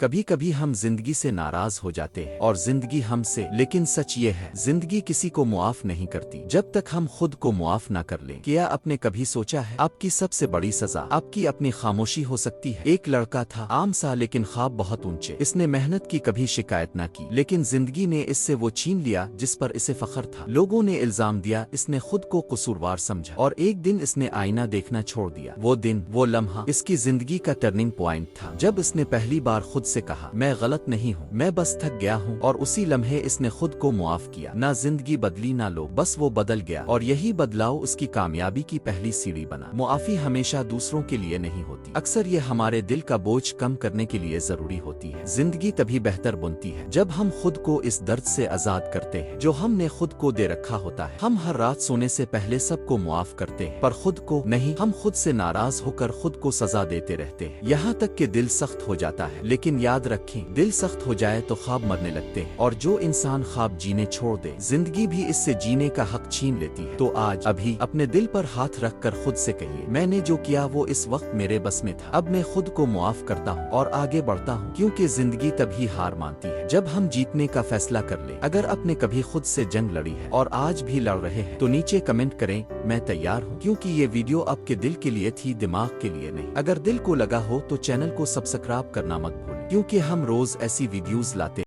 کبھی کبھی ہم زندگی سے ناراض ہو جاتے ہیں اور زندگی ہم سے، لیکن سچ یہ ہے زندگی کسی کو معاف نہیں کرتی جب تک ہم خود کو معاف نہ کر لیں۔ کیا آپ نے کبھی سوچا ہے آپ کی سب سے بڑی سزا آپ کی اپنی خاموشی ہو سکتی ہے؟ ایک لڑکا تھا عام سا لیکن خواب بہت اونچے، اس نے محنت کی، کبھی شکایت نہ کی، لیکن زندگی نے اس سے وہ چھین لیا جس پر اسے فخر تھا۔ لوگوں نے الزام دیا، اس نے خود کو قصوروار سمجھا، اور ایک دن اس نے آئینہ دیکھنا چھوڑ دیا۔ وہ دن، وہ لمحہ اس کی زندگی کا ٹرننگ پوائنٹ تھا، جب اس نے پہلی بار خود سے کہا میں غلط نہیں ہوں، میں بس تھک گیا ہوں، اور اسی لمحے اس نے خود کو معاف کیا۔ نہ زندگی بدلی نہ لو، بس وہ بدل گیا، اور یہی بدلاؤ اس کی کامیابی کی پہلی سیڑھی بنا۔ معافی ہمیشہ دوسروں کے لیے نہیں ہوتی، اکثر یہ ہمارے دل کا بوجھ کم کرنے کے لیے ضروری ہوتی ہے۔ زندگی تبھی بہتر بنتی ہے جب ہم خود کو اس درد سے آزاد کرتے ہیں جو ہم نے خود کو دے رکھا ہوتا ہے۔ ہم ہر رات سونے سے پہلے سب کو معاف کرتے ہیں، پر خود کو نہیں۔ ہم خود سے ناراض ہو کر خود کو سزا دیتے رہتے ہیں، یہاں تک کہ دل سخت ہو جاتا ہے۔ لیکن یاد رکھیں، دل سخت ہو جائے تو خواب مرنے لگتے ہیں، اور جو انسان خواب جینے چھوڑ دے، زندگی بھی اس سے جینے کا حق چھین لیتی ہے۔ تو آج ابھی اپنے دل پر ہاتھ رکھ کر خود سے کہیے میں نے جو کیا وہ اس وقت میرے بس میں تھا، اب میں خود کو معاف کرتا ہوں اور آگے بڑھتا ہوں، کیونکہ زندگی تبھی ہار مانتی ہے جب ہم جیتنے کا فیصلہ کر لیں۔ اگر آپ نے کبھی خود سے جنگ لڑی ہے اور آج بھی لڑ رہے ہیں تو نیچے کمنٹ کریں میں تیار ہوں، کیونکہ یہ ویڈیو آپ کے دل کے لیے تھی، دماغ کے لیے نہیں۔ اگر دل کو لگا ہو تو چینل کو سبسکرائب کرنا مت بھولیں، کیونکہ ہم روز ایسی ویڈیوز لاتے ہیں۔